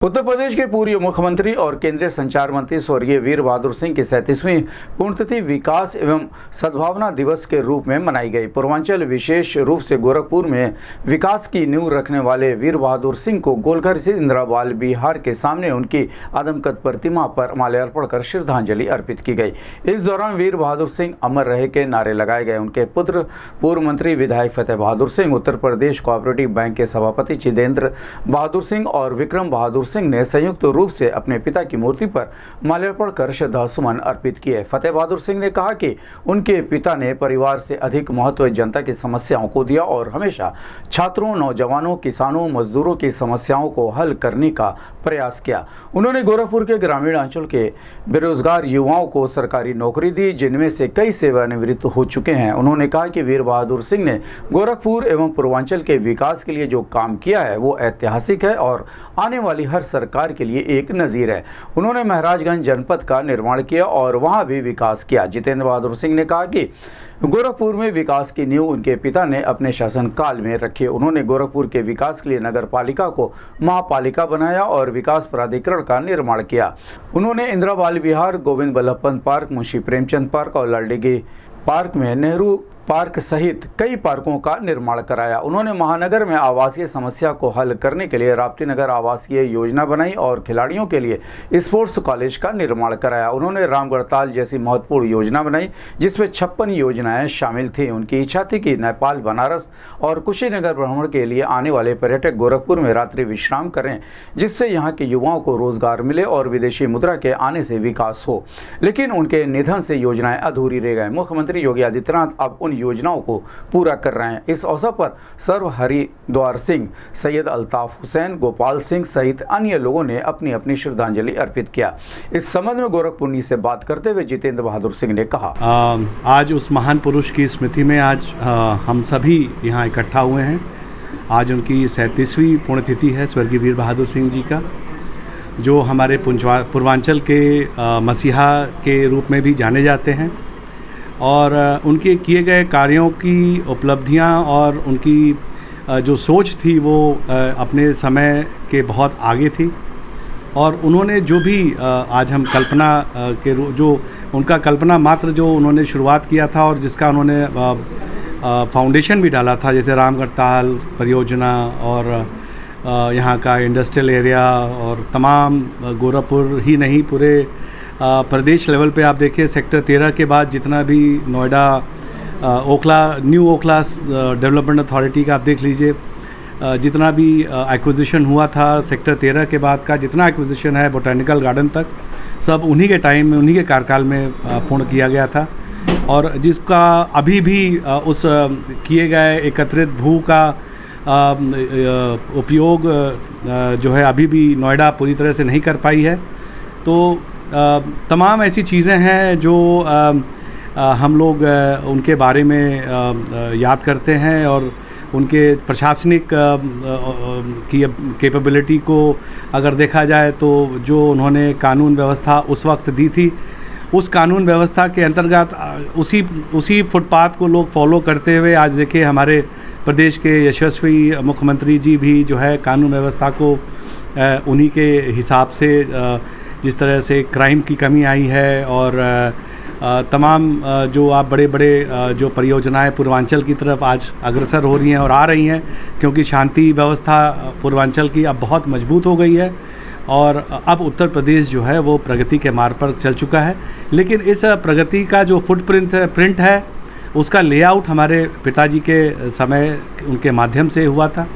उत्तर प्रदेश के पूर्व मुख्यमंत्री और केंद्रीय संचार मंत्री स्वर्गीय वीर बहादुर सिंह की 37वीं पुण्यतिथि विकास एवं सद्भावना दिवस के रूप में मनाई गई। पूर्वांचल विशेष रूप से गोरखपुर में विकास की नींव रखने वाले वीर बहादुर सिंह को गोलघर स्थित इंदिरा बाल विहार के सामने उनकी आदमकद प्रतिमा पर माल्यार्पण कर श्रद्धांजलि अर्पित की गई। इस दौरान वीर बहादुर सिंह अमर रहे के नारे लगाए गए। उनके पुत्र पूर्व मंत्री विधायक फतेह बहादुर सिंह, उत्तर प्रदेश कोऑपरेटिव बैंक के सभापति चिदेंद्र बहादुर सिंह और विक्रम बहादुर सिंह ने संयुक्त रूप से अपने पिता की मूर्ति पर माल्यार्पण कर श्रद्धासुमन अर्पित किए। फतेह बहादुर सिंह ने कहा कि उनके पिता ने परिवार से अधिक महत्व जनता की समस्याओं को दिया और हमेशा छात्रों, नौजवानों, किसानों, मजदूरों की समस्याओं को हल करने का प्रयास किया। उन्होंने गोरखपुर के ग्रामीण अंचल के बेरोजगार युवाओं को सरकारी नौकरी दी, जिनमें से कई सेवानिवृत्त हो चुके हैं। उन्होंने कहा कि वीर बहादुर सिंह ने गोरखपुर एवं पूर्वांचल के विकास के लिए जो काम किया है वो ऐतिहासिक है और आने वाली हर सरकार के लिए एक नजीर है। उन्होंने महाराजगंज जनपद का निर्माण किया और वहां भी विकास किया। जितेंद्र बहादुर सिंह ने कहा कि गोरखपुर में विकास की नींव उनके पिता ने अपने शासनकाल में रखी। उन्होंने गोरखपुर के विकास के लिए नगर पालिका को महापालिका बनाया और विकास प्राधिकरण का निर्माण किया। उन्होंने इंदिरा बाल विहार, गोविंद बल्लभ पंत पार्क, मुंशी प्रेमचंद पार्क और लालडेगी पार्क में नेहरू पार्क सहित कई पार्कों का निर्माण कराया। उन्होंने महानगर में आवासीय समस्या को हल करने के लिए राप्ती नगर आवासीय योजना बनाई और खिलाड़ियों के लिए स्पोर्ट्स कॉलेज का निर्माण कराया। उन्होंने रामगढ़ताल जैसी महत्वपूर्ण योजना बनाई जिसमें 56 योजनाएं शामिल थी। उनकी इच्छा थी कि नेपाल, बनारस और कुशीनगर भ्रमण के लिए आने वाले पर्यटक गोरखपुर में रात्रि विश्राम करें, जिससे यहाँ के युवाओं को रोजगार मिले और विदेशी मुद्रा के आने से विकास हो। लेकिन उनके निधन से योजनाएं अधूरी रह गए। मुख्यमंत्री योगी आदित्यनाथ अब उन योजनाओं को पूरा कर रहे हैं। इस अवसर पर सर्व हरिद्वार सिंह, सैयद अल्ताफ हुसैन, गोपाल सिंह सहित अन्य लोगों ने अपनी अपनी श्रद्धांजलि अर्पित किया। इस संबंध में गोरखपुरनी से बात करते हुए जितेंद्र बहादुर सिंह ने कहा, आज उस महान पुरुष की स्मृति में आज हम सभी यहाँ इकट्ठा हुए हैं। आज उनकी 37वीं पुण्यतिथि है स्वर्गीय वीर बहादुर सिंह जी का, जो हमारे पूर्वांचल के मसीहा के रूप में भी जाने जाते हैं और उनके किए गए कार्यों की उपलब्धियां और उनकी जो सोच थी वो अपने समय के बहुत आगे थी। और उन्होंने जो भी आज हम कल्पना के जो उनका कल्पना मात्र जो उन्होंने शुरुआत किया था और जिसका उन्होंने फाउंडेशन भी डाला था, जैसे रामगढ़ताल परियोजना और यहाँ का इंडस्ट्रियल एरिया और तमाम गोरखपुर ही नहीं पूरे प्रदेश लेवल पे आप देखिए सेक्टर 13 के बाद जितना भी Noida, Okhla, new Okhla development authority का आप देख लीजिए, जितना भी एक्विजिशन हुआ था सेक्टर 13 के बाद का जितना एक्विजिशन है बोटैनिकल गार्डन तक, सब उन्हीं के टाइम में, उन्हीं के कार्यकाल में पूर्ण किया गया था। और जिसका अभी भी उस किए गए एकत्रित भू का उपयोग जो है अभी भी नोएडा पूरी तरह से नहीं कर पाई है। तो तमाम ऐसी चीज़ें हैं जो हम लोग उनके बारे में याद करते हैं और उनके प्रशासनिक की कैपेबिलिटी को अगर देखा जाए तो जो उन्होंने कानून व्यवस्था उस वक्त दी थी, उस कानून व्यवस्था के अंतर्गत उसी फुटपाथ को लोग फॉलो करते हुए आज देखिए हमारे प्रदेश के यशस्वी मुख्यमंत्री जी भी जो है कानून व्यवस्था को उन्हीं के हिसाब से जिस तरह से क्राइम की कमी आई है और तमाम जो आप बड़े बड़े जो परियोजनाएं पूर्वांचल की तरफ आज अग्रसर हो रही हैं और आ रही हैं, क्योंकि शांति व्यवस्था पूर्वांचल की अब बहुत मजबूत हो गई है और अब उत्तर प्रदेश जो है वो प्रगति के मार्ग पर चल चुका है। लेकिन इस प्रगति का जो प्रिंट है उसका लेआउट हमारे पिताजी के समय उनके माध्यम से हुआ था।